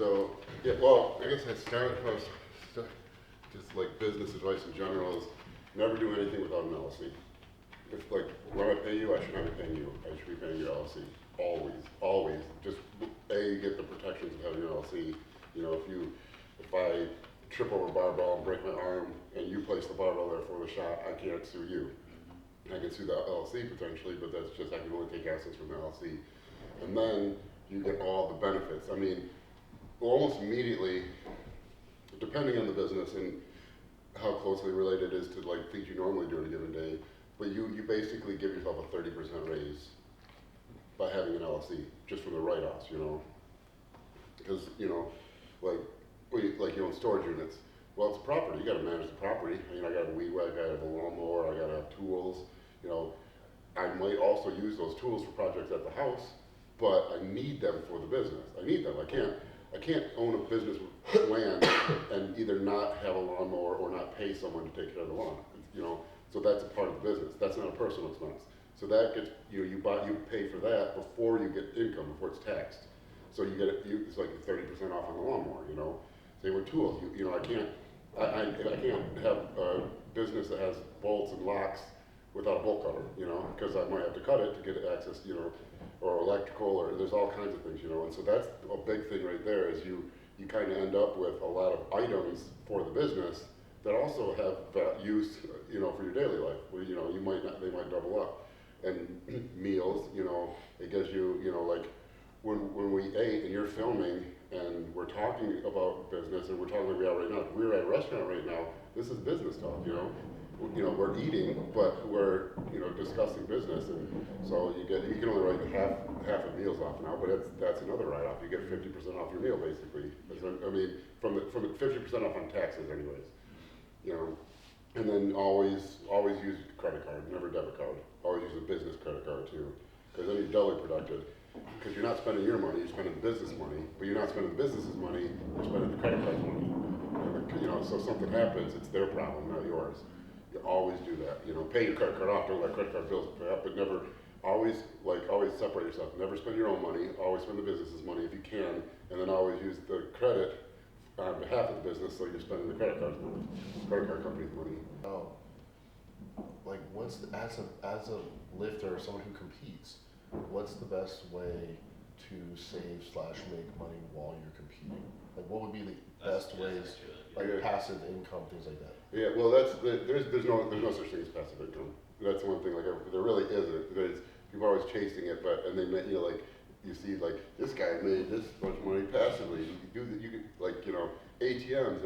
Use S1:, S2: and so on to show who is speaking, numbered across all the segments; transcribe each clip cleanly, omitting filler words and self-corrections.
S1: So, yeah, well, I guess I start first, just like business advice in general is never do anything without an LLC. If like, when I pay you, I should not be paying you. I should be paying your LLC. Always, always. Just, you get the protections of having an LLC. You know, if I trip over a barbell and break my arm and you place the barbell there for the shot, I can't sue you. I can sue the LLC potentially, but that's just, I can only take assets from the LLC. And then you get all the benefits. I mean, almost immediately, depending on the business and how closely related it is to like things you normally do in a given day, but you basically give yourself a 30% raise by having an LLC, just from the write-offs, you know? Because, you know, like you own storage units. Well, it's property, you gotta manage the property. You know, I got a weed whacker, I got a lawnmower, I gotta have tools. You know, I might also use those tools for projects at the house, but I need them for the business. I need them, I can't own a business with land and either not have a lawnmower or not pay someone to take care of the lawn, you know? So that's a part of the business, that's not a personal expense. So that gets, you pay for that before you get income, before it's taxed. So you get it, it's like 30% off on the lawnmower, you know? Same with tools, you know, I can't have a business that has bolts and locks without a bolt cutter, you know, because I might have to cut it to get access, you know, or electrical, or there's all kinds of things, you know, and so that's a big thing right there is you kind of end up with a lot of items for the business that also have use, you know, for your daily life, where, you know, they might double up. And meals, you know, it gives you, you know, like when we ate and you're filming and we're talking about business and we're talking like we are right now, if we're at a restaurant right now, this is business talk, you know? You know, we're eating, but we're, you know, discussing business, and so you can only write half of meals off now, but that's another write-off. You get 50% off your meal, basically. I mean, from the 50% off on taxes, anyways. You know, and then always use credit card, never debit card. Always use a business credit card too, because then you're doubly protected. Because you're not spending your money, you're spending the business money, but you're not spending the business's money, you're spending the credit card's money. And, you know, so if something happens, it's their problem, not yours. You always do that. You know, pay your credit card off, don't let credit card bills pay up, but never, always separate yourself. Never spend your own money, always spend the business's money if you can, and then always use the credit on behalf of the business, so you're spending the credit card's money, credit card company's money.
S2: Oh, like what's the, as a lifter or someone who competes, what's the best way to save/make money while you're competing? Like what would be the best ways, like passive income, things like that?
S1: Yeah, well, there's no such thing as passive income. That's one thing. Like there really isn't. Because people are always chasing it, and they you know, like you see like this guy made this much money passively. You could like, you know, ATMs,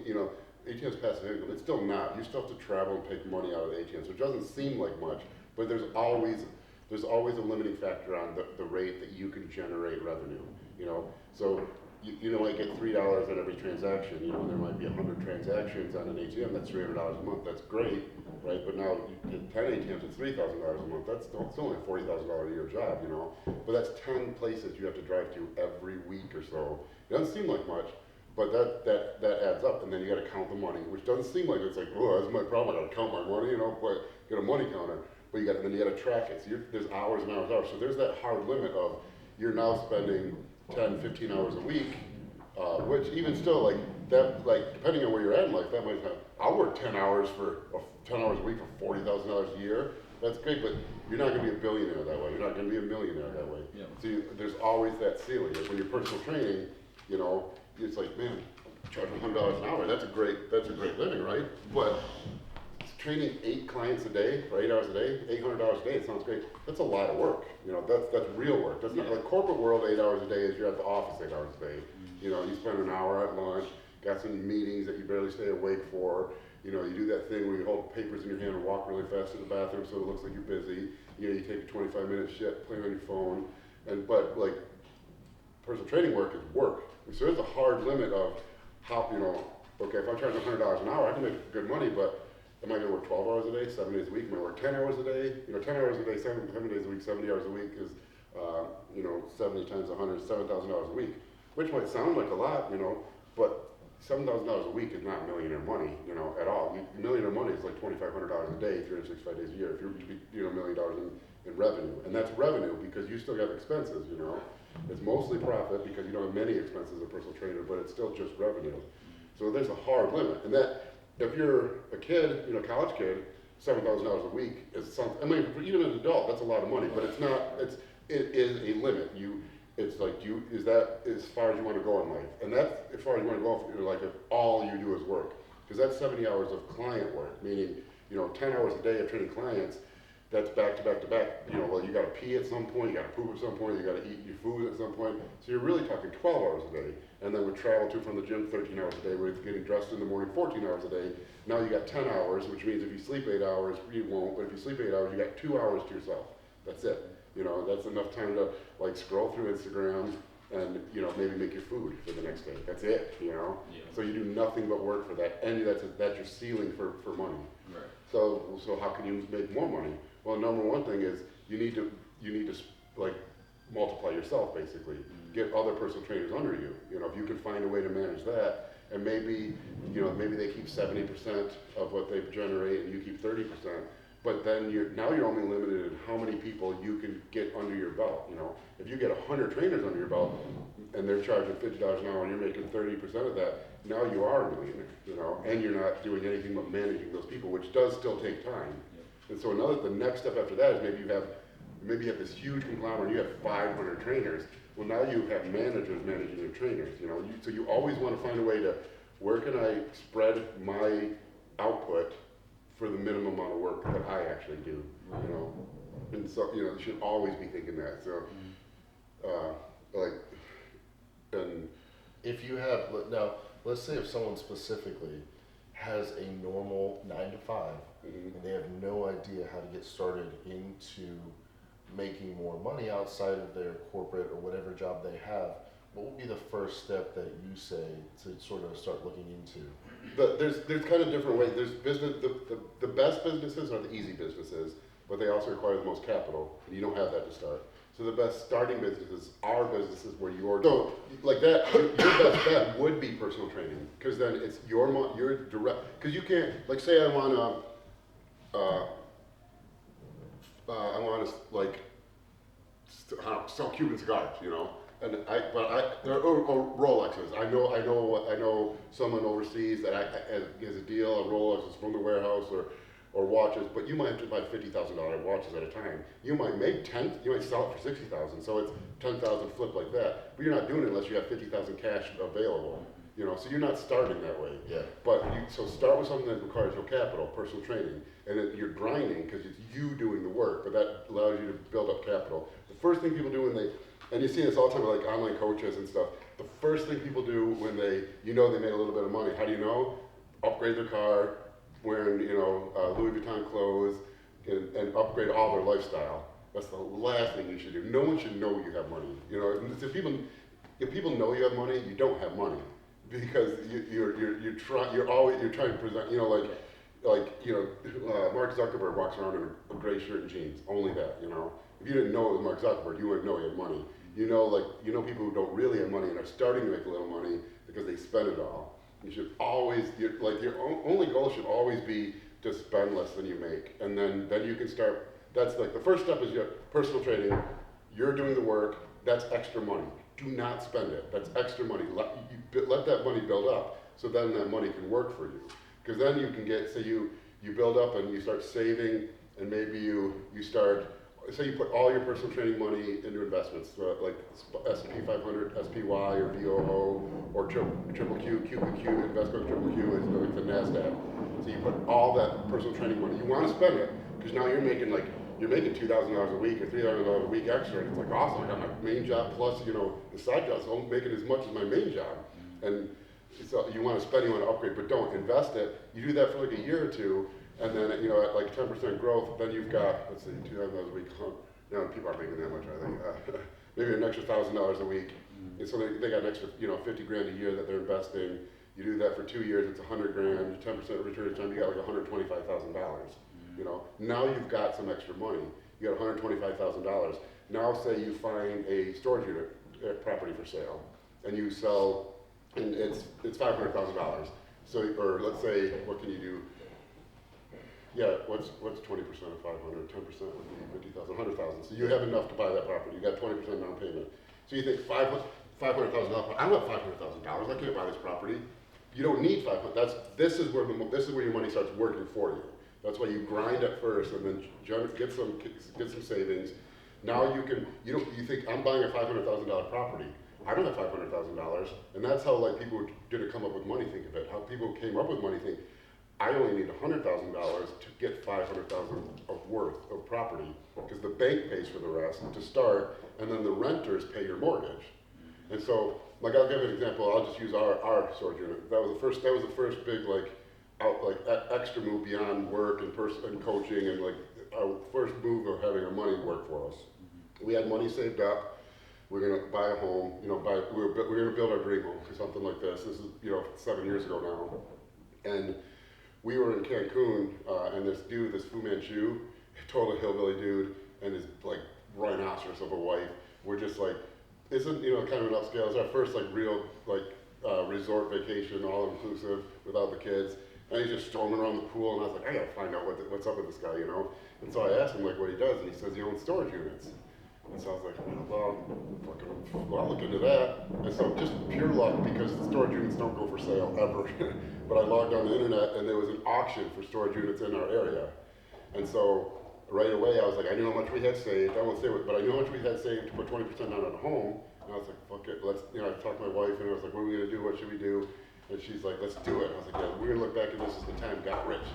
S1: you know, ATMs passive income. It's still not. You still have to travel and take money out of the ATMs, which doesn't seem like much, but there's always a limiting factor on the rate that you can generate revenue. You know, so you know, I get $3 on every transaction. You know, there might be 100 transactions on an ATM. That's $300 a month. That's great, right? But now you get 10 ATMs at $3,000 a month. That's only a $40,000 a year job, you know. But that's 10 places you have to drive to every week or so. It doesn't seem like much, but that adds up. And then you got to count the money, which doesn't seem like it's like, oh, that's my problem. I got to count my money, you know. But get a money counter. But then you got to track it. So there's hours and hours and hours. So there's that hard limit of you're now spending 10, 15 hours a week, which even still, like that, like depending on where you're at in life, that might have. I'll work 10 hours a week for $40,000 a year. That's great, but you're not going to be a billionaire that way. You're not going to be a millionaire that way. Yeah. So there's always that ceiling. Like when you're personal training, you know, it's like, man, charging $100 an hour. That's a great living, right? But training 8 clients a day for 8 hours a day, $800 a day, it sounds great. That's a lot of work. You know, that's real work. That's not like corporate world. 8 hours a day is you're at the office 8 hours a day. You know, you spend an hour at lunch, got some meetings that you barely stay awake for. You know, you do that thing where you hold papers in your hand and walk really fast to the bathroom so it looks like you're busy. You know, you take a 25-minute shit, play on your phone, but like personal training work is work. And so there's a hard limit of how, you know, okay, if I charge $100 an hour, I can make good money, but am I going to work 12 hours a day, 7 days a week? Am I work 10 hours a day? You know, 10 hours a day, 7 days a week, 70 hours a week is, you know, 70 times 100 is $7,000 a week, which might sound like a lot, you know, but $7,000 a week is not millionaire money, you know, at all. Millionaire money is like $2,500 a day, 365 days a year. If you're, you know, $1 million in revenue, and that's revenue because you still have expenses, you know. It's mostly profit because you don't have many expenses as a personal trainer, but it's still just revenue. So there's a hard limit, and that if you're a kid, you know, college kid, $7,000 a week is something. I mean, for even an adult, that's a lot of money, but it's not. It is a limit. It's like is that as far as you want to go in life, and that's as far as you want to go. Like if all you do is work, because that's 70 hours of client work, meaning, you know, 10 hours a day of training clients. That's back to back to back. You know, well, you got to pee at some point, you got to poop at some point, you got to eat your food at some point. So you're really talking 12 hours a day, and then we travel to from the gym 13 hours a day. We're getting dressed in the morning 14 hours a day. Now you got 10 hours, which means if you sleep 8 hours, you won't. But if you sleep 8 hours, you got 2 hours to yourself. That's it. You know, that's enough time to like scroll through Instagram and, you know, maybe make your food for the next day. That's it. You know. Yeah. So you do nothing but work for that, and that's your ceiling for money. Right. So how can you make more money? Well, number one thing is you need to like multiply yourself basically. Mm-hmm. Get other personal trainers under you. You know, if you can find a way to manage that, and maybe, you know, maybe they keep 70% of what they generate and you keep 30%. But then you're only limited in how many people you can get under your belt. You know, if you get 100 trainers under your belt and they're charging $50 an hour and you're making 30% of that, now you are a millionaire. You know, and you're not doing anything but managing those people, which does still take time. And so the next step after that is maybe you have this huge conglomerate, you have 500 trainers. Well, now you have managers managing your trainers, you know. So you always want to find a way to, where can I spread my output for the minimum amount of work that I actually do, you know. And so, you know, you should always be thinking that. So, and
S2: if you have, now, let's say if someone specifically has a normal 9 to 5, mm-hmm. and they have no idea how to get started into making more money outside of their corporate or whatever job they have, what would be the first step that you say to sort of start looking into?
S1: There's kind of different ways. There's business. The best businesses are the easy businesses, but they also require the most capital, and you don't have that to start. So the best starting businesses are businesses where you're like that. Your best bet would be personal training, because then it's your direct. Because you can't, like, say I want to like sell Cuban cigars, you know. And or Rolexes. I know someone overseas that has a deal on Rolexes from the warehouse or watches, but you might have to buy $50,000 watches at a time. You might make you might sell it for $60,000, so it's 10,000 flip like that. But you're not doing it unless you have 50,000 cash available. You know, so you're not starting that way. Yeah. But so start with something that requires no capital, personal training, and then you're grinding because it's you doing the work, but that allows you to build up capital. The first thing people do and you see this all the time with like online coaches and stuff, the first thing people do when they made a little bit of money, how do you know? Upgrade their car, wearing, you know, Louis Vuitton clothes, and upgrade all their lifestyle. That's the last thing you should do. No one should know you have money. You know, if people know you have money, you don't have money, because you're trying to present, you know, like you know, Mark Zuckerberg walks around in a gray shirt and jeans. Only that, you know. If you didn't know it was Mark Zuckerberg, you wouldn't know he had money. You know people who don't really have money and are starting to make a little money because they spend it all. You should always, your only goal should always be to spend less than you make, and then you can start. That's like the first step is your personal training. You're doing the work. That's extra money. Do not spend it. That's extra money. Let that money build up, so then that money can work for you. Because then you can get, say you build up and you start saving, and maybe you start. Say you put all your personal training money into investments, like S&P 500, SPY, or VOO, or Triple Q, QQQ, Invesco Triple Q is like the NASDAQ. So you put all that personal training money. You want to spend it, because now you're making $2,000 a week or $3,000 a week extra, and it's like awesome. I got my main job plus, you know, the side job, so I'm making as much as my main job. And so you want to spend, you want to upgrade, but don't invest it. You do that for like a year or two. And then, you know, at like 10% growth, then you've got, let's see, $2,000 a week. Now people aren't making that much, I think. Maybe an extra $1,000 a week. Mm-hmm. And so they got an extra, you know, $50,000 a year that they're investing. You do that for 2 years, it's $100,000, 10% return time, you got like $125,000. Mm-hmm. You know, now you've got some extra money. You got $125,000. Now say you find a storage unit property for sale, and you sell and it's $500,000. So, or let's say, what can you do? Yeah, what's 20% of 500? 10% would be 50,000, 100,000. So you have enough to buy that property. You got 20% down payment. So you think $500,000. I don't have $500,000. I can't buy this property. You don't need 500. This is where your money starts working for you. That's why you grind at first and then get some savings. Now you think I'm buying a $500,000 property. I don't have $500,000, and that's how like people didn't come up with money. Think of it. How people came up with money. Think I only need $100,000 to get $500,000 of worth of property because the bank pays for the rest to start, and then the renters pay your mortgage. And so, like I'll give you an example. I'll just use our storage unit. That was the first big extra move beyond work and coaching and like our first move of having our money work for us. We had money saved up. We're gonna buy a home. We're gonna build our dream home or something like this. This is 7 years ago now, and we were in Cancun, and this Fu Manchu, total hillbilly dude, and his like rhinoceros of a wife. We're just like, isn't kind of an upscale. It's our first like real resort vacation, all inclusive, without the kids. And he's just storming around the pool, and I was like, I gotta find out what's up with this guy, And so I asked him like what he does, and he says he owns storage units. And so I was like, well, I'll look into that. And so just pure luck, because the storage units don't go for sale ever. But I logged on the internet, and there was an auction for storage units in our area. And so right away, I was like, I knew how much we had saved. I won't say what, but I knew how much we had saved to put 20% down on a home. And I was like, fuck it, let's, I talked to my wife, and I was like, what are we gonna do? What should we do? And she's like, let's do it. I was like, yeah, we're gonna look back at this as the time got rich.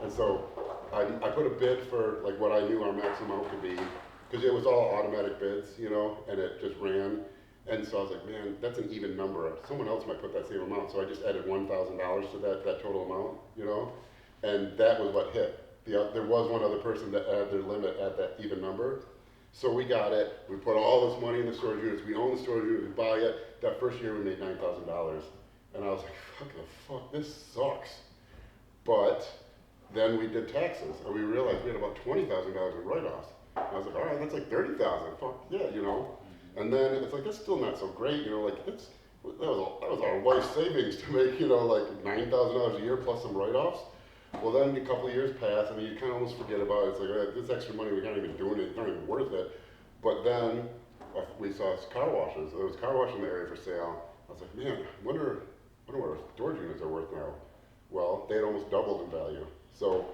S1: And so I put a bid for like what I knew our maximum amount could be, because it was all automatic bids, and it just ran. And so I was like, man, that's an even number. Someone else might put that same amount. So I just added $1,000 to that total amount, and that was what hit. There was one other person that added their limit at that even number. So we got it. We put all this money in the storage units. We own the storage units. We buy it. That first year we made $9,000. And I was like, fuck, this sucks. But then we did taxes, and we realized we had about $20,000 in write-offs. I was like, all right, that's like 30,000. Fuck yeah, And then it's like that's still not so great, that was our wife's savings to make, like $9,000 a year plus some write-offs. Well, then a couple of years pass, and you kind of almost forget about it. It's like this extra money, we're not even doing it. It's not even worth it. But then we saw car washes. There was a car wash in the area for sale. I was like, man, I wonder what our storage units are worth now. Well, they had almost doubled in value. So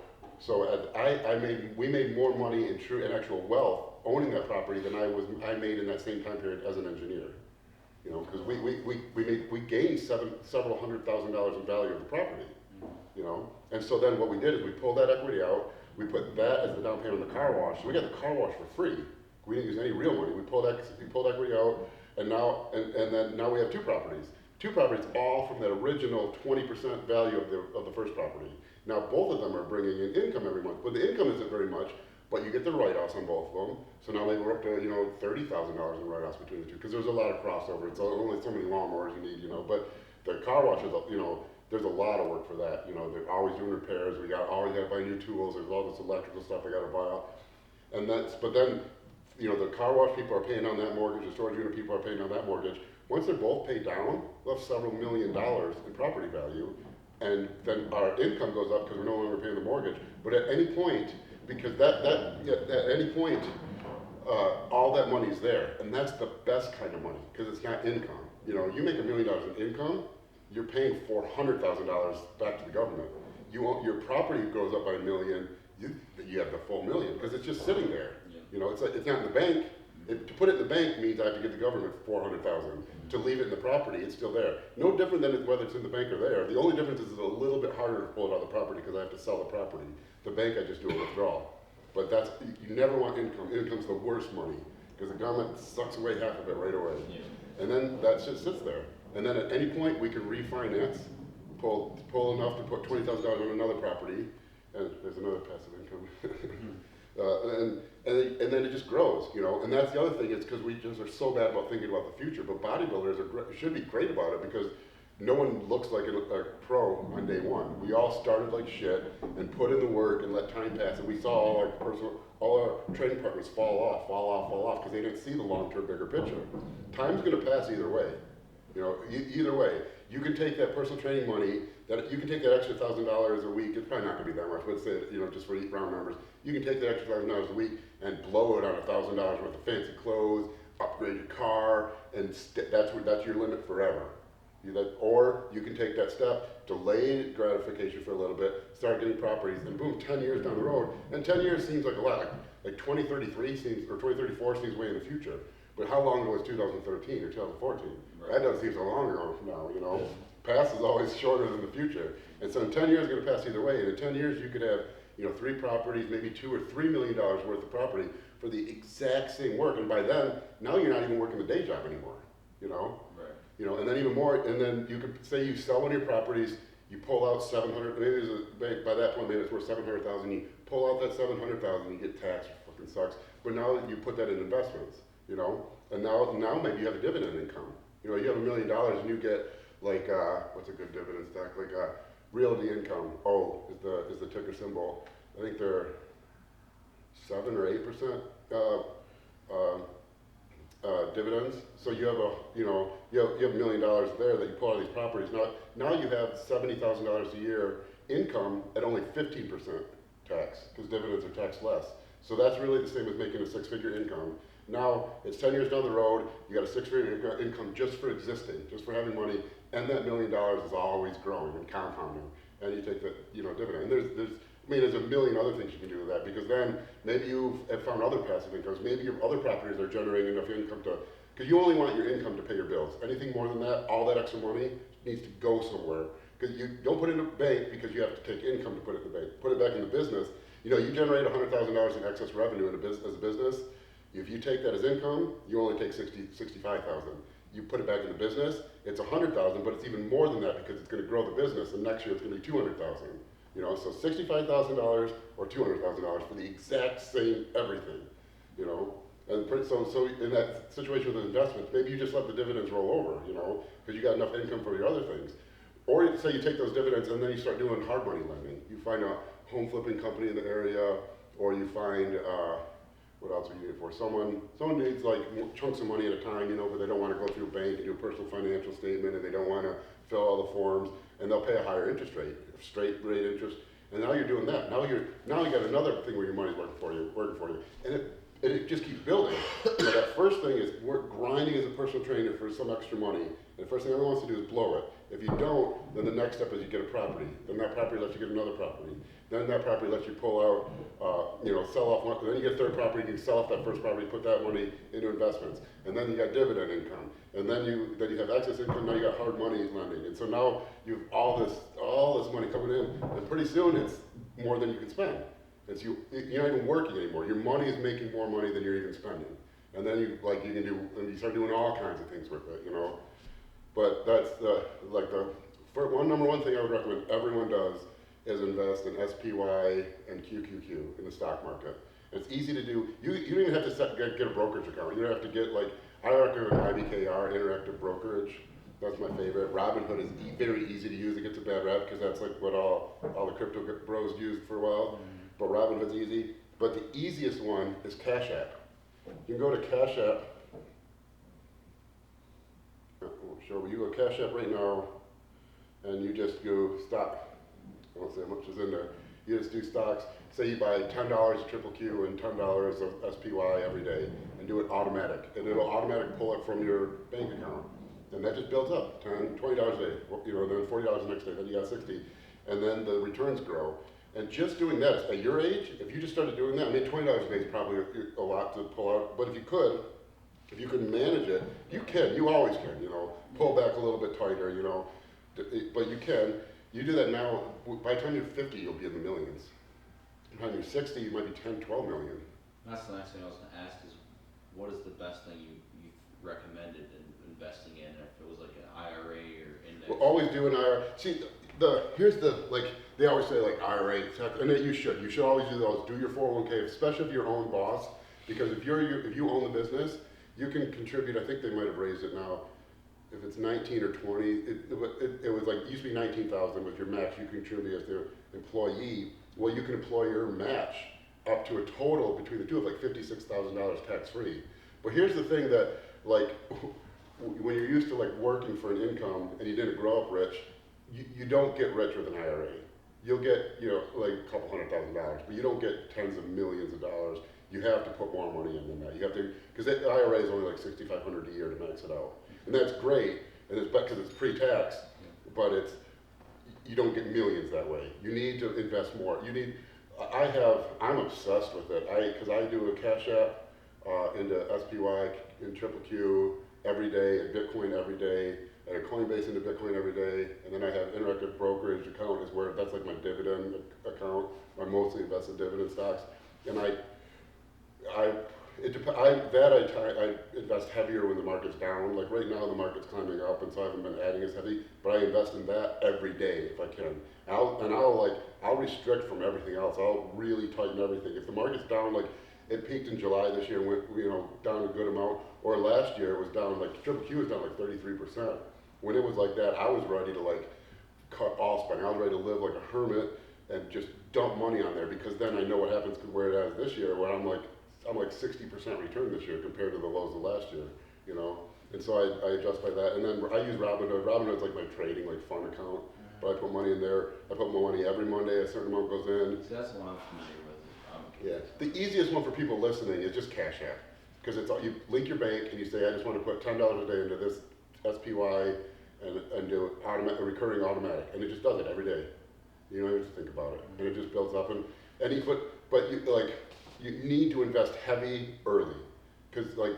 S1: we made more money in actual wealth owning that property than I made in that same time period as an engineer. Because we gained several $100,000 in value of the property. And so then what we did is we pulled that equity out. We put that as the down payment on the car wash. So we got the car wash for free. We didn't use any real money. We pulled equity out, and then now we have two properties. Two properties, all from that original 20% value of the first property. Now both of them are bringing in income every month, but the income isn't very much. But you get the write-offs on both of them. So now maybe we're up to $30,000 in write-offs between the two, because there's a lot of crossover. It's only so many lawnmowers you need, But the car wash is, there's a lot of work for that. They're always doing repairs. Always got to buy new tools. There's all this electrical stuff they got to buy out. But then, the car wash people are paying on that mortgage. The storage unit people are paying on that mortgage. Once they're both paid down, we'll have several $1 million in property value, and then our income goes up because we're no longer paying the mortgage. But at any point, because at any point, all that money's there, and that's the best kind of money because it's not income. You make $1 million in income, you're paying $400,000 back to the government. Your property goes up by $1 million, you have the full $1 million because it's just sitting there. Yeah. It's not in the bank. To put it in the bank means I have to give the government $400,000. To leave it in the property, it's still there. No different than whether it's in the bank or there. The only difference is it's a little bit harder to pull it out of the property because I have to sell the property. The bank, I just do a withdrawal. But you never want income. Income's the worst money because the government sucks away half of it right away. Yeah. And then that just sits there. And then at any point we can refinance, pull enough to put $20,000 on another property, and there's another passive income. And then it just grows, And that's the other thing is because we just are so bad about thinking about the future. But bodybuilders should be great about it because no one looks like a pro on day one. We all started like shit and put in the work and let time pass. And we saw all our training partners fall off because they didn't see the long-term bigger picture. Time's going to pass either way. You know, either way, you can take that personal training money, that you can take that extra $1,000 a week. It's probably not going to be that much, but say, you know, just for round numbers, you can take that extra $1,000 a week and blow it on $1,000 worth of fancy clothes, upgrade your car, and that's your limit forever. Or you can take that step, delay gratification for a little bit, start getting properties, and boom, 10 years down the road. And 10 years seems like a lot. Like 2033 seems, or 2034 seems way in the future. But how long ago was 2013 or 2014? Right. That doesn't seem so long ago now, you know. Past is always shorter than the future. And so in 10 years, it's going to pass either way. And in 10 years, you could have, you know, 3 properties, maybe $2 or $3 million worth of property for the exact same work. And by then, now you're not even working the day job anymore, you know. Right. You know, and then even more, and then you could say you sell one of your properties, you pull out 700, maybe by that point, maybe it's worth 700,000. You pull out that 700,000, you get taxed, fucking sucks. But now you put that in investments, you know, and now maybe you have a dividend income. You know, you have $1 million and you get like what's a good dividend stock? Like Realty Income. Oh, is the ticker symbol? I think they're 7 or 8% dividends. So you have you have $1 million there that you pull out of these properties. Now you have $70,000 a year income at only 15% tax because dividends are taxed less. So that's really the same as making a 6-figure income. Now it's 10 years down the road. You got a 6-figure income just for existing, just for having money, and that $1 million is always growing and compounding. And you take the dividend. And there's a million other things you can do with that, because then maybe you have found other passive incomes. Maybe your other properties are generating enough income because you only want your income to pay your bills. Anything more than that, all that extra money needs to go somewhere. Because you don't put it in a bank because you have to take income to put it in the bank. Put it back in the business. You know, you generate $100,000 in excess revenue as a business. If you take that as income, you only take $65,000. You put it back in the business, it's $100,000, but it's even more than that because it's going to grow the business, and next year it's going to be $200,000. You know, so $65,000 or $200,000 for the exact same everything. You know, and so in that situation with investments, maybe you just let the dividends roll over. You know, because you got enough income for your other things. Or say you take those dividends and then you start doing hard money lending. You find a home flipping company in the area, or you find what else are you need it for? Someone needs like chunks of money at a time, you know, but they don't want to go through a bank and do a personal financial statement, and they don't want to fill all the forms, and they'll pay a higher interest rate, straight rate interest. And now you're doing that. Now you got another thing where your money's working for you, and it just keeps building. You know, that first thing is we're grinding as a personal trainer for some extra money. And the first thing everyone wants to do is blow it. If you don't, then the next step is you get a property. Then that property lets you get another property. Then that property lets you pull out, sell off one. Then you get a third property, you can sell off that first property, put that money into investments. And then you got dividend income. And then you have excess income, now you got hard money lending. And so now you have all this money coming in, and pretty soon it's more than you can spend. You're not even working anymore. Your money is making more money than you're even spending. And then you start doing all kinds of things with it, you know. But that's number one thing I would recommend everyone does is invest in SPY and QQQ in the stock market. And it's easy to do. You don't even have to get a brokerage account. You don't have to get I recommend IBKR, Interactive Brokerage. That's my favorite. Robinhood is very easy to use. It gets a bad rep because that's like what all the crypto bros used for a while. But Robinhood's easy. But the easiest one is Cash App. You can go to Cash App. Sure, you go to Cash App right now, and you just go stock. I won't say how much is in there. You just do stocks. Say you buy $10 of Triple Q and $10 of SPY every day, and do it automatic. And it'll automatically pull it from your bank account. And that just builds up, $10, $20 a day, then $40 the next day, then you got 60. And then the returns grow. And just doing that, at your age, if you just started doing that, I mean, $20 a day is probably a lot to pull out, but if you could manage it, you always can, pull back a little bit tighter, but you can. You do that now, by the time you're 50, you'll be in the millions. By the time you're 60, you might be 10, 12 million.
S3: That's the next thing I was going to ask is, what is the best thing you've recommended in investing in, if it was like an IRA or index?
S1: We'll always do an IRA. See, they always say IRA, and you should always do those. Do your 401k, especially if you're your own boss, because if you own the business, you can contribute. I think they might have raised it now. If it's 19 or 20, it was it used to be 19,000 was your max you contribute as their employee. Well, you can employ your match up to a total between the two of $56,000 tax free. But here's the thing that when you're used to like working for an income and you didn't grow up rich, you don't get rich with an IRA. You'll get, you know, like a couple $100,000, but you don't get tens of millions of dollars. You have to put more money in than that. You have to, because the IRA is only like $6,500 a year to max it out, and that's great, and it's because it's pre-tax, but it's, you don't get millions that way. You need to invest more. You need, I'm obsessed with it. Because I do a Cash App into SPY and Triple Q every day, and Bitcoin every day, and a Coinbase into Bitcoin every day, and then I have interactive brokerage account is where, that's like my dividend account. I mostly invest in dividend stocks, and I invest heavier when the market's down. Like right now the market's climbing up, and so I haven't been adding as heavy, but I invest in that every day if I can. I'll restrict from everything else. I'll really tighten everything. If the market's down, like it peaked in July this year and went, you know, down a good amount, or last year it was down, like Triple Q was down like 33%. When it was like that, I was ready to like cut all spending. I was ready to live like a hermit and just dump money on there, because then I know what happens where it is this year, where I'm like 60% return this year compared to the lows of last year, you know? And so I adjust by that. And then I use Robinhood. Robinhood's like my trading, like fund account, but I put money in there. I put my money every Monday, a certain amount goes in.
S3: So that's the one I'm familiar with.
S1: Yeah, the easiest one for people listening is just Cash App, because it's all, you link your bank and you say, I just want to put $10 a day into this SPY and do a recurring automatic, and it just does it every day. You don't even have to think about it, and it just builds up. And you need to invest heavy early, because like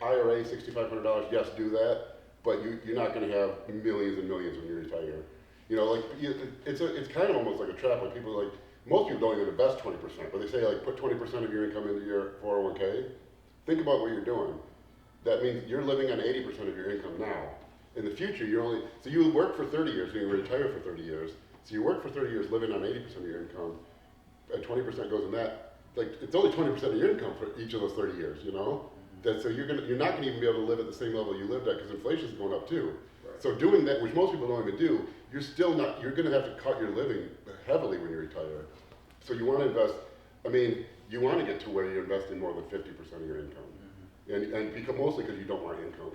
S1: IRA, $6,500, yes, do that, but you're not going to have millions and millions when you retire. You know, like it's kind of almost like a trap. Like people like, most people don't even invest 20%, but they say like put 20% of your income into your 401k. Think about what you're doing. That means you're living on 80% of your income now. In the future, so you work for 30 years and you retire for 30 years. So you work for 30 years living on 80% of your income, and 20% goes in that. Like it's only 20% of your income for each of those 30 years, you know? So you're not gonna even be able to live at the same level you lived at, because inflation's going up too. Right. So doing that, which most people don't even do, you're gonna have to cut your living heavily when you retire. So you wanna invest, you wanna get to where you're investing more than 50% of your income. And because mostly because you don't want income,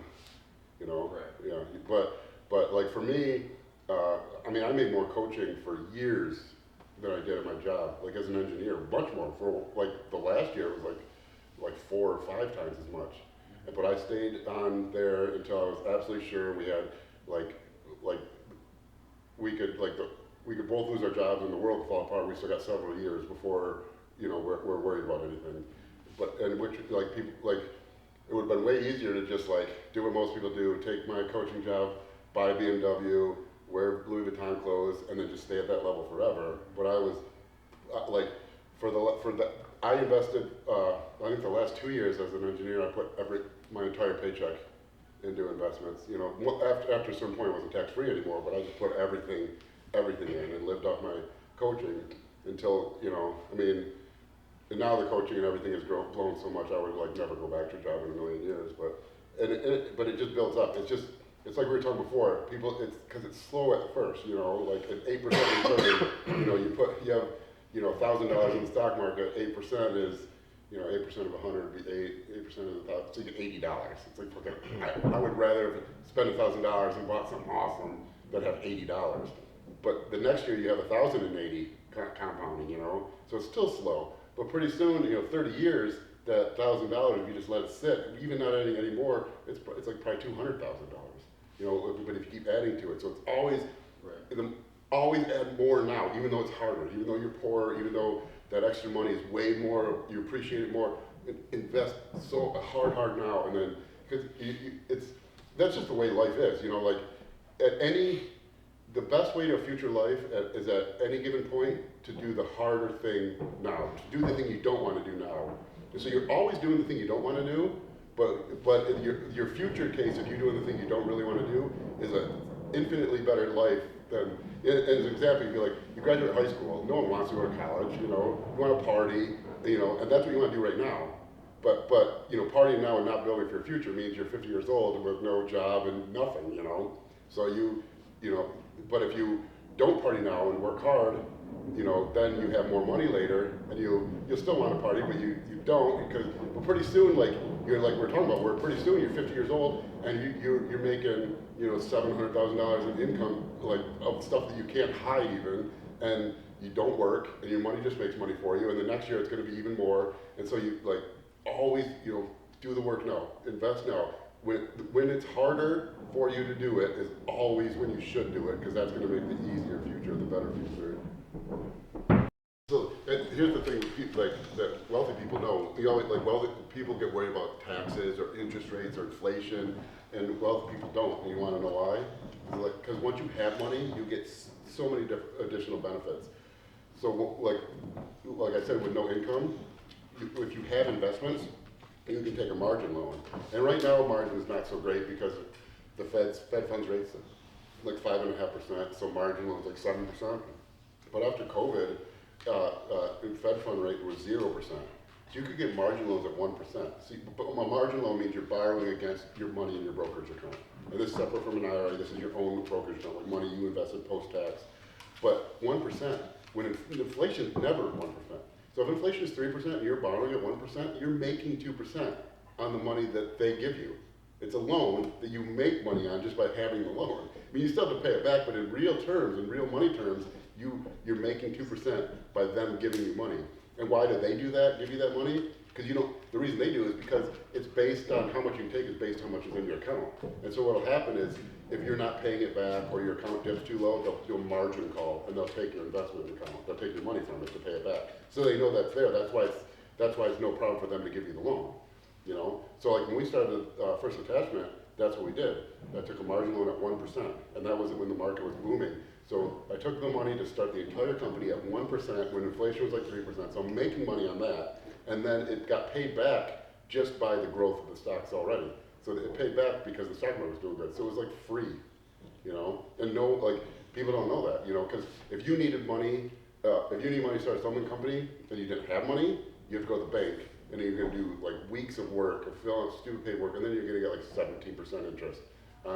S1: you know?
S3: Right.
S1: Yeah, but like for me, I made more coaching for years than I did at my job, like as an engineer, much more. For like the last year, it was like 4 or 5 times as much. But I stayed on there until I was absolutely sure we had we could both lose our jobs and the world would fall apart. We still got several years before, you know, we're worried about anything. It would have been way easier to just like do what most people do, take my coaching job, buy a BMW, wear Louis Vuitton clothes, and then just stay at that level forever. But I was I invested, I think the last 2 years as an engineer, I put my entire paycheck into investments. You know, after a certain point it wasn't tax-free anymore, but I just put everything in and lived off my coaching until, you know, and now the coaching and everything has grown so much, I would like never go back to a job in a million years. But it just builds up. It's like we were talking before. People, it's because it's slow at first. You know, like an 8% return. You know, you have $1,000 in the stock market. 8% is, 8% of 100 would be 8% of 1,000. So you get $80. It's like, okay, I would rather spend $1,000 and bought something awesome than have $80. But the next year you have 1,080 compounding. You know, so it's still slow. But pretty soon, 30 years, that $1,000, if you just let it sit, even not adding any more, it's like probably $200,000. You know, but if you keep adding to it, so it's always, always add more now, even though it's harder, even though you're poor, even though that extra money is way more, you appreciate it more. Invest so hard now, and then because that's just the way life is. You know, like the best way to a future life is at any given point to do the harder thing now, to do the thing you don't want to do now. And so you're always doing the thing you don't want to do, but in your future case, if you're doing the thing you don't really want to do, is an infinitely better life than, as an example, you'd be like, you graduate high school, no one wants to go to college, you want to party, and that's what you want to do right now. But partying now and not building for your future means you're 50 years old with no job and nothing, So but if you don't party now and work hard, you know, then you have more money later, and you'll still want to party, but you don't, because but pretty soon, like we're talking about, where pretty soon you're 50 years old and you're making, you know, $700,000 in income, like of stuff that you can't hide even, and you don't work, and your money just makes money for you, and the next year it's going to be even more, and so you like always, you know, do the work now, invest now. When it's harder for you to do it is always when you should do it, because that's going to make the easier future the better future. So here's the thing, like that wealthy people know. You always, like, wealthy people get worried about taxes or interest rates or inflation, and wealthy people don't. And you want to know why? Like, because once you have money, you get so many additional benefits. So like I said, with no income, if you have investments, you can take a margin loan. And right now, margin is not so great because the Fed funds rates like 5.5%, so margin loans like 7%. But after COVID, Fed fund rate was 0%. So you could get margin loans at 1%. See, but a margin loan means you're borrowing against your money in your brokerage account. And this is separate from an IRA. This is your own brokerage account, like money you invested post-tax. But 1%, when inflation is never 1%. So if inflation is 3% and you're borrowing at 1%, you're making 2% on the money that they give you. It's a loan that you make money on just by having the loan. I mean, you still have to pay it back, but in real terms, in real money terms, you're making 2% by them giving you money. And why do they do that, give you that money? Because the reason they do is because it's based on how much you can take is based on how much is in your account. And so what'll happen is if you're not paying it back or your account dips too low, they'll do a margin call and they'll take your investment account. They'll take your money from it to pay it back. So they know that's there. That's why it's no problem for them to give you the loan. You know? So like when we started First Attachment, that's what we did. I took a margin loan at 1%, and that was when the market was booming. So I took the money to start the entire company at 1% when inflation was like 3%. So I'm making money on that, and then it got paid back just by the growth of the stocks already. So it paid back because the stock market was doing good. So it was like free, you know. And no, like people don't know that, you know, because if you needed money, to start a supplement company, and you didn't have money, you have to go to the bank, and then you're going to do like weeks of work and fill out stupid paperwork, and then you're going to get like 17% interest,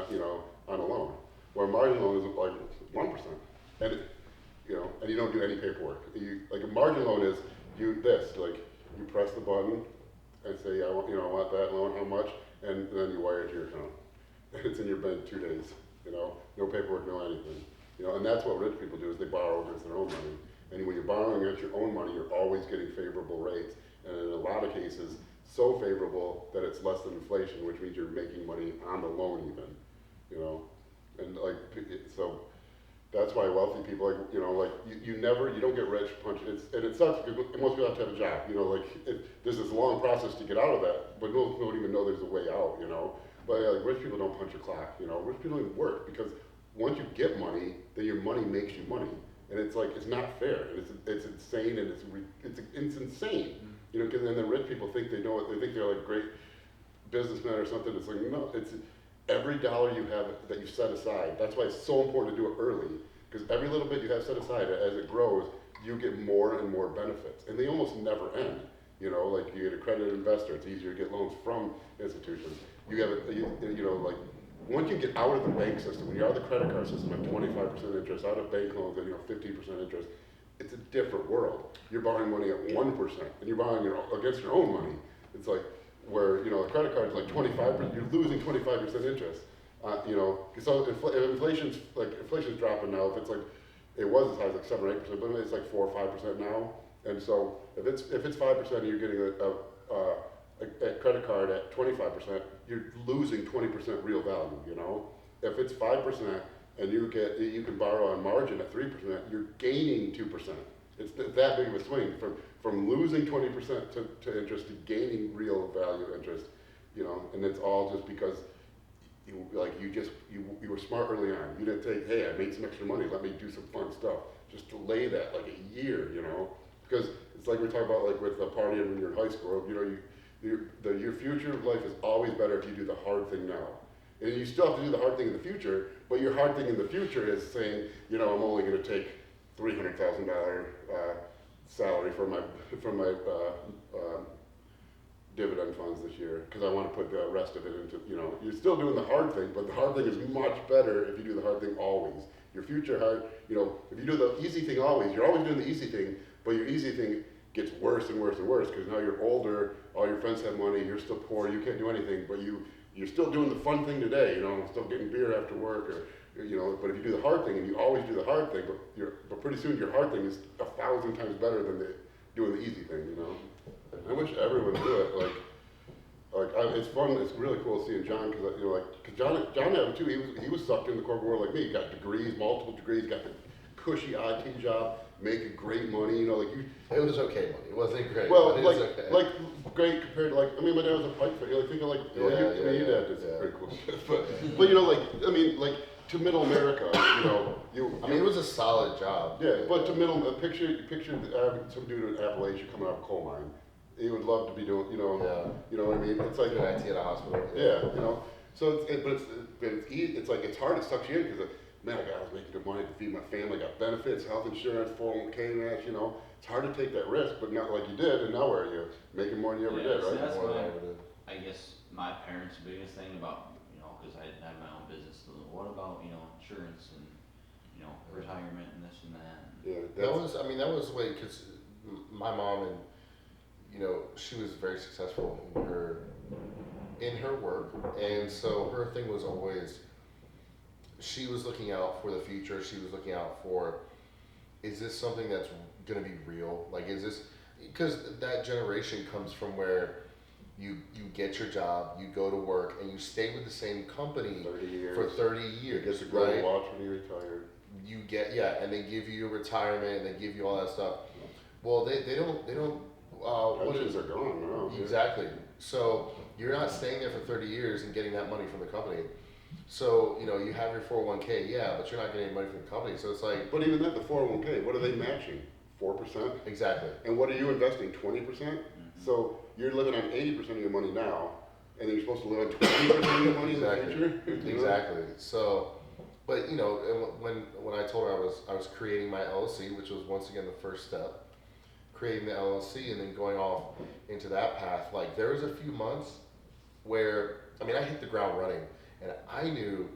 S1: you know, on a loan. Where a margin loan is like 1%, and and you don't do any paperwork. Like a margin loan is you press the button and say, I want that loan, how much, and then you wire it to your account, and it's in your bank 2 days. You know, no paperwork, no anything. You know, and that's what rich people do is they borrow against their own money. And when you're borrowing against your own money, you're always getting favorable rates, and in a lot of cases, so favorable that it's less than inflation, which means you're making money on the loan even. You know. And like, so that's why wealthy people, like, you know, like you don't get rich punch. And it sucks because most people have to have a job, you know, like there's this long process to get out of that, but most people don't even know there's a way out, you know. But like rich people don't punch a clock, you know. Rich people don't even work because once you get money, then your money makes you money, and it's like it's not fair, and it's insane, and it's insane, you know. Because then the rich people think they know it. They think they're like great businessmen or something. It's like no, it's every dollar you have that you set aside. That's why it's so important to do it early, because every little bit you have set aside, as it grows, you get more and more benefits, and they almost never end. You know, like you get a accredited investor, it's easier to get loans from institutions. You have like once you get out of the bank system, when you're out of the credit card system at 25% interest, out of bank loans at 15% interest, it's a different world. You're borrowing money at 1%, and you're borrowing against your own money. It's like where a credit card is like 25%, you're losing 25% interest. You know, so if inflation's dropping now. If it's like it was as high as like 7 or 8%, but it's like 4 or 5% now. And so if it's 5% and you're getting a credit card at 25%, you're losing 20% real value. You know, if it's 5% and you can borrow on margin at 3%, you're gaining 2%. It's that big of a swing from losing 20% to interest to gaining real value interest, you know, and it's all just because you were smart early on. You didn't think, hey, I made some extra money, let me do some fun stuff. Just delay that like a year, you know, because it's like we talk about like with the partying when you're in high school. You know, your future of life is always better if you do the hard thing now. And you still have to do the hard thing in the future, but your hard thing in the future is saying, you know, I'm only going to take $300,000 salary from my dividend funds this year because I want to put the rest of it into, you know, you're still doing the hard thing, but the hard thing is much better if you do the hard thing always. your future, how, you know, if you do the easy thing always, you're always doing the easy thing, but your easy thing gets worse and worse and worse, because now you're older, all your friends have money, you're still poor, you can't do anything, but you're still doing the fun thing today, you know, still getting beer after work, or, you know, but if you do the hard thing, and you always do the hard thing, but pretty soon your hard thing is 1,000 times better than doing the easy thing, you know. I wish everyone would do it, it's fun, it's really cool seeing John, because, you know, John had it too, he was sucked in the corporate world like me, he got degrees, multiple degrees, got the cushy IT job, making great money, you know,
S2: It was okay money. It wasn't great.
S1: well,
S2: but it
S1: like,
S2: was okay.
S1: like great compared to I mean, my dad was a pipe fitter. Like, think of your dad did some pretty cool shit. But you know, I mean, to middle America, you know,
S2: I mean, it was a solid job.
S1: Yeah, but to middle, picture some dude in Appalachia coming out of a coal mine. He would love to be doing, you know, you know what I mean? It's like
S2: Doing IT at a hospital.
S1: yeah, you know. So it's like it's hard. It sucks you in because man, I was making good money to feed my family. Got benefits, health insurance, 401k match. You know, it's hard to take that risk, but not like you did. And now where are you? Making more than you ever did,
S3: so
S1: right?
S3: that's
S2: More than
S3: my,
S2: I ever did.
S3: I guess my parents' biggest thing about, you know, because I didn't have my own business, so what about, you know, insurance and, you know, retirement and this and that.
S1: Yeah,
S2: That was the way, because my mom, and you know, she was very successful in her work, and so her thing was always, she was looking out for the future. She was looking out for, is this something that's gonna be real? Like, is this, because that generation comes from where you get your job, you go to work, and you stay with the same company
S1: 30 years.
S2: for 30
S1: You
S2: years,
S1: get to go
S2: right?
S1: and watch when you retire.
S2: You get, and they give you your retirement, and they give you all that stuff. Well, they don't what
S1: Pensions
S2: is
S1: are gone now. yeah.
S2: exactly. So you're not staying there for 30 years and getting that money from the company. So, you know, you have your 401k, but you're not getting any money from the company. So it's like,
S1: But even that, the 401k, what are they matching? 4%?
S2: exactly.
S1: And what are you investing? 20%? So you're living on 80% of your money now, and then you're supposed to live on 20% of your money
S2: Exactly.
S1: in the future?
S2: Exactly. So, but you know, and when I told her I was creating my LLC, which was once again the first step, creating the LLC and then going off into that path. Like, there was a few months where, I mean, I hit the ground running, and I knew,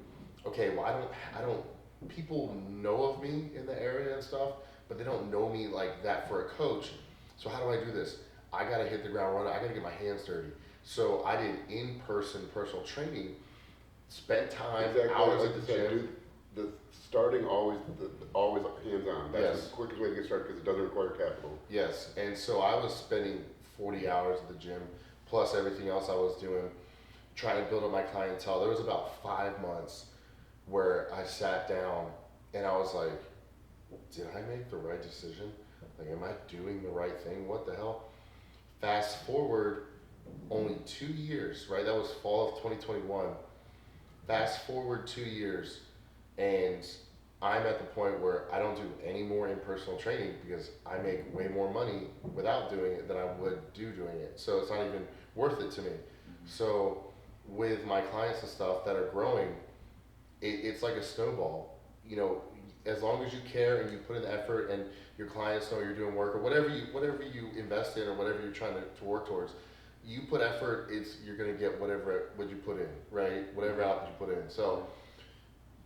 S2: okay, well, I don't. People know of me in the area and stuff, but they don't know me like that for a coach. So how do I do this? I gotta hit the ground running. I gotta get my hands dirty. So I did in-person personal training, spent time,
S1: Exactly.
S2: hours
S1: Like
S2: at
S1: you
S2: the
S1: said,
S2: gym.
S1: dude, the starting always hands-on. That's
S2: Yes.
S1: the quickest way to get started because it doesn't require capital.
S2: Yes, and so I was spending 40 hours at the gym, plus everything else I was doing, trying to build up my clientele. There was about 5 months where I sat down and I was like, did I make the right decision? Like, am I doing the right thing? What the hell? Fast forward only 2 years, right? That was fall of 2021. Fast forward 2 years, and I'm at the point where I don't do any more in-personal training because I make way more money without doing it than I would doing it. So it's not even worth it to me. So with my clients and stuff that are growing, it's like a snowball. You know, as long as you care and you put in the effort and your clients know you're doing work, or whatever you invest in or whatever you're trying to work towards, you put effort, you're gonna get what you put in, right? Whatever output you put in. So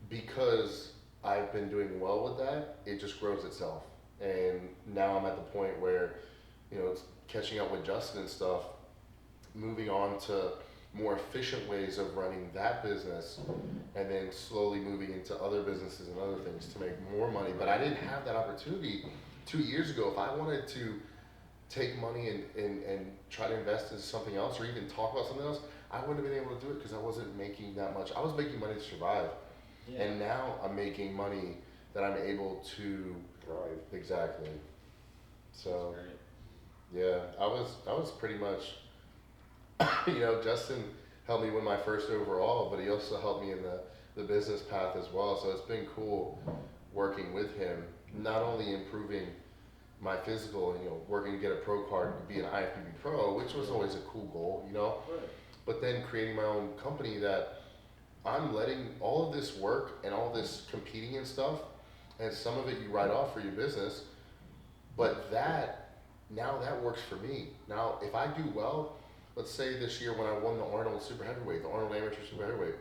S2: because I've been doing well with that, it just grows itself. And now I'm at the point where, you know, it's catching up with Justin and stuff, moving on to more efficient ways of running that business, and then slowly moving into other businesses and other things to make more money. But I didn't have that opportunity 2 years ago. If I wanted to take money and try to invest in something else or even talk about something else, I wouldn't have been able to do it because I wasn't making that much. I was making money to survive.
S3: Yeah.
S2: And now I'm making money that I'm able to
S1: Thrive.
S2: exactly. So
S3: That's great.
S2: yeah, I was pretty much, you know, Justin helped me win my first overall, but he also helped me in the business path as well. So it's been cool working with him, not only improving my physical and, you know, working to get a pro card to be an IFBB pro, which was always a cool goal, you know,
S3: Right.
S2: but then creating my own company that I'm letting all of this work and all this competing and stuff, and some of it you write off for your business, but now that works for me. Now, if I do well, let's say this year when I won the Arnold Super Heavyweight, the Arnold Amateur Super Heavyweight,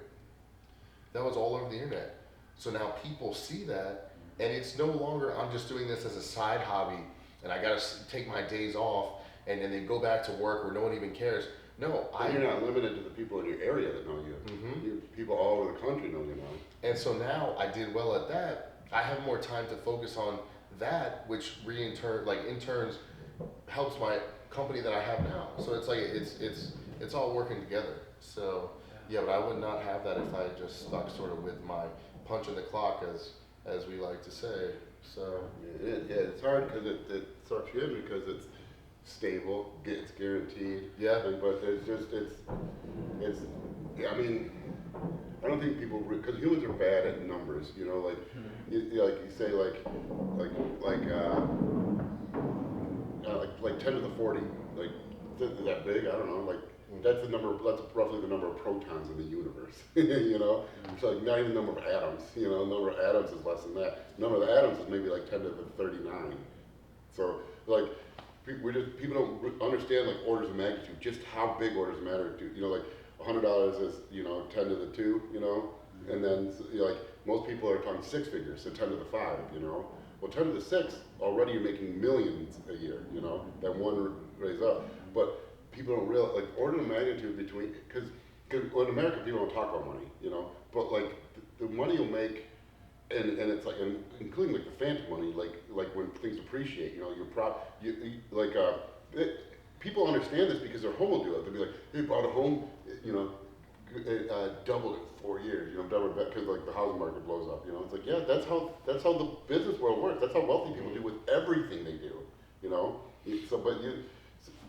S2: that was all over the internet. So now people see that, and it's no longer, I'm just doing this as a side hobby, and I gotta take my days off, and then they go back to work where no one even cares. No,
S1: And you're not limited to the people in your area that know you. People all over the country know you now.
S2: And so now I did well at that. I have more time to focus on that, which in turns helps my company that I have now. So it's like it's all working together. So yeah, but I would not have that if I just stuck sort of with my punch in the clock, as we like to say. So
S1: Yeah, it's hard because it sucks you in because it's stable, it's guaranteed.
S2: Yeah.
S1: But I mean, I don't think people, because humans are bad at numbers, you know, like, you say like 10 to the 40, like, is that big? I don't know, like, that's roughly the number of protons in the universe, you know? It's like not even the number of atoms, you know, the number of atoms is less than that. The number of atoms is maybe like 10 to the 39. So, like, people don't understand, like, orders of magnitude, just how big orders of magnitude, you know, like, $100 is, you know, 10 to the 2, you know? And then, you know, like, most people are talking 6 figures, so 10 to the 5, you know? Well, 10 to the 6, already you're making millions a year, you know, that one raise up. But people don't realize, like, order of magnitude between, because in America, people don't talk about money, you know? But, like, the money you'll make, and it's like, and including, like, the phantom money, like when things appreciate, you know, people understand this because their home will do it. They'll be like, they bought a home, you know, doubled in 4 years, you know, doubled it because, like, the housing market blows up, you know. It's like, yeah, that's how the business world works. That's how wealthy people do with everything they do, you know.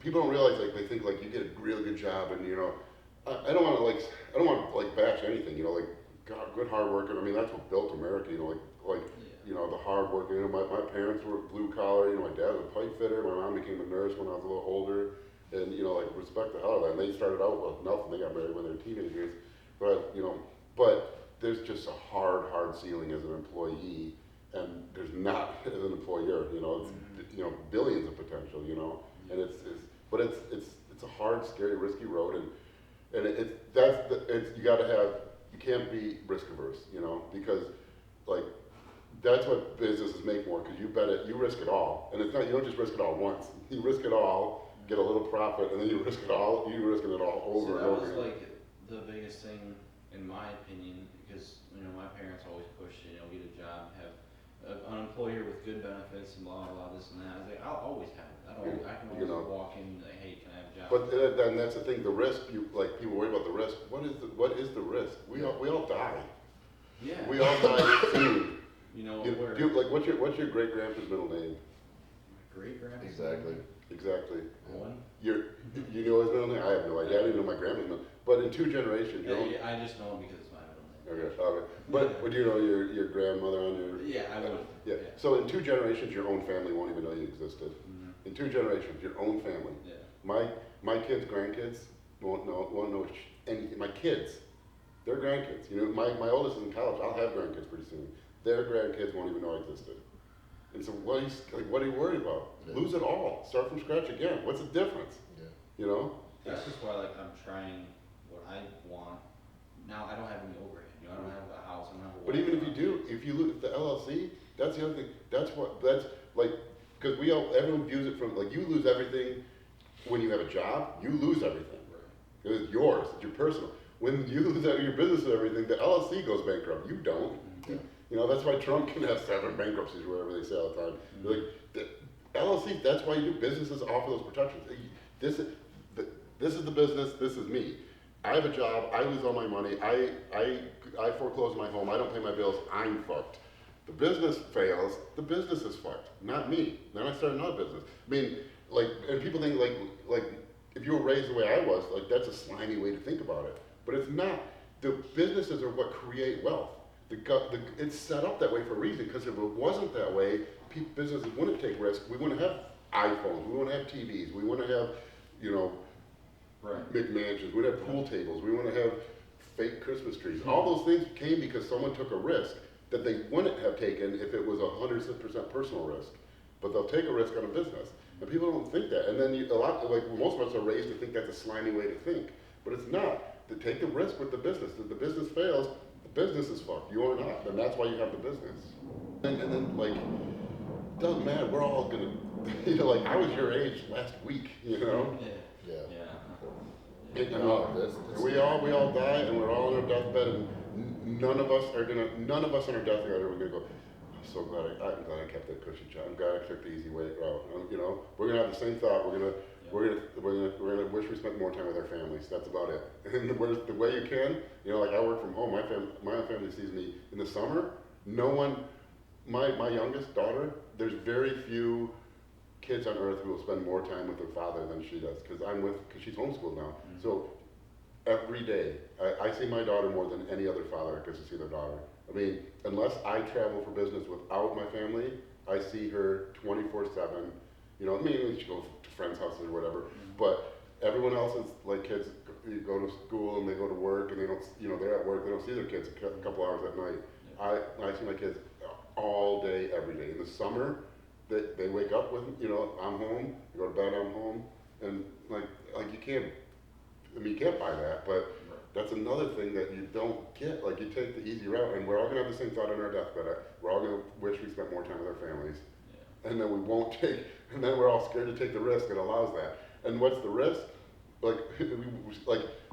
S1: People don't realize, like, they think, like, you get a real good job, and, you know, I don't want to bash anything, you know, like, God, good hard work, and I mean, that's what built America, you know, you know, the hard work, you know, my parents were blue collar, you know, my dad was a pipe fitter, my mom became a nurse when I was a little older, and, you know, like, respect the hell out of that, and they started out with nothing, they got married when they were teenagers, but, you know, there's just a hard ceiling as an employee, and there's not as an employer, you know, it's, you know, billions of potential, you know, and it's a hard, scary, risky road, and you can't be risk averse, you know, because, like, that's what businesses make more, because you risk it all, and it's not, you don't just risk it all once, you risk it all, get a little profit, and then you risk it all over and over.
S3: That was like the biggest thing, in my opinion, because, you know, my parents always pushed, you know, get a job, have an employer with good benefits and blah, blah, this and that. I was like, I'll always have it. I can always walk in and say, hey, can I have a job?
S1: But then that's the thing, the risk, people worry about the risk. What is the risk? We all die.
S3: Yeah.
S1: We all die soon.
S3: You know,
S1: what's your great grandpa's middle name?
S3: Great grandpa's
S1: Exactly.
S3: One.
S1: You know his middle name? I have no idea. I don't even know my grandma's middle name. But in 2 generations,
S3: I just know him because it's my middle name.
S1: Okay. But do you know your grandmother on your?
S3: Yeah, I would.
S1: Yeah. So in 2 generations, your own family won't even know you existed. In 2 generations, your own family.
S3: Yeah.
S1: My kids, grandkids won't know anything. My kids, their grandkids. You know, my oldest is in college. I'll have grandkids pretty soon. Their grandkids won't even know I existed. And so what are you worried about? Yeah. Lose it all. Start from scratch again. What's the difference?
S2: Yeah.
S1: You know?
S3: That's just why, like, I'm trying what I want. Now I don't have any overhead. You know, I don't have a house. I don't have a.
S1: But even if you do, if you lose the LLC, that's the other thing. That's like, because everyone views it from, like, you lose everything when you have a job. You lose everything. Right. It's yours. It's your personal. When you lose out your business and everything, the LLC goes bankrupt. You don't.
S2: Yeah.
S1: You know, that's why Trump can have 7 bankruptcies or whatever they say all the time. Like, the LLC, that's why you do businesses offer those protections. This is the business, this is me. I have a job, I lose all my money, I foreclose my home, I don't pay my bills, I'm fucked. The business fails, the business is fucked, not me. Then I start another business. I mean, like, and people think, like if you were raised the way I was, like, that's a slimy way to think about it. But it's not. The businesses are what create wealth. It's set up that way for a reason, because if it wasn't that way, businesses wouldn't take risks. We wouldn't have iPhones, we wouldn't have TVs, we wouldn't have, you know, big mansions, we wouldn't have pool tables, we wouldn't have fake Christmas trees. All those things came because someone took a risk that they wouldn't have taken if it was 100% personal risk. But they'll take a risk on a business. And people don't think that. And then most of us are raised to think that's a slimy way to think. But it's not. To take the risk with the business. If the business fails, the business is fucked. You are not, and that's why you have the business. And then like, doesn't matter. We're all gonna, like I was your age last week,
S2: Yeah.
S3: Yeah.
S1: And,
S2: No, that's-
S1: we all die, and we're all on our deathbed, and none of us on our deathbed are gonna go. I'm so glad I'm glad I kept that cushy job. I'm glad I took the easy way route. We're gonna have the same thought. We're gonna wish we spent more time with our families. That's about it. And the way you can, like I work from home. My family sees me in the summer. No one, my youngest daughter. There's very few kids on earth who will spend more time with their father than she does, because she's homeschooled now.
S3: Mhm.
S1: So every day, I see my daughter more than any other father gets to see their daughter. I mean, unless I travel for business without my family, I see her 24/7. We should go to friends' houses or whatever, but everyone else is like kids go to school and they go to work and they don't, they're at work, they don't see their kids a couple hours at night. I see my kids all day, every day. In the summer, they wake up with, I'm home, they go to bed, I'm home, and like you can't buy that, but that's another thing that you don't get. Like you take the easy route, and we're all gonna have the same thought on our deathbed. We're all gonna wish we spent more time with our families, and then we won't take, and then we're all scared to take the risk that allows that. And what's the risk? Like,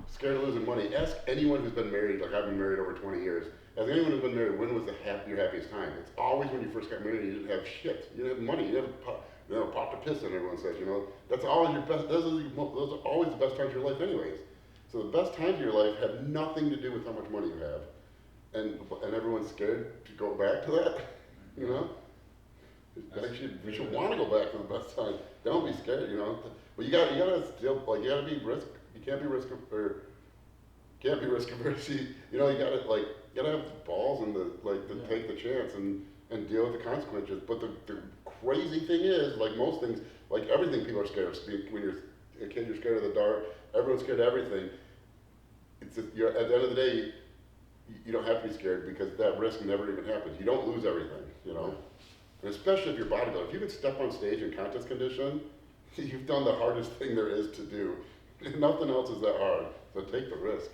S1: scared of losing money. Ask anyone who's been married. Like I've been married over 20 years. Ask anyone who's been married, when was your happiest time? It's always when you first got married. You didn't have shit. You didn't have money. You didn't have a pot to piss in. Everyone says, that's always your best. Those are always the best times of your life, anyways. So the best times of your life have nothing to do with how much money you have, and everyone's scared to go back to that. You should want to go back to the best time. Don't be scared. But you gotta still you gotta be risk. You can't be risk averse. You gotta have the balls and to take the chance and deal with the consequences. But the crazy thing is, like most things, like everything, people are scared of. When you're a kid, you're scared of the dark. Everyone's scared of everything. At the end of the day, you don't have to be scared, because that risk never even happens. You don't lose everything, And especially if you're bodybuilder, if you can step on stage in contest condition, you've done the hardest thing there is to do. Nothing else is that hard, so take the risk.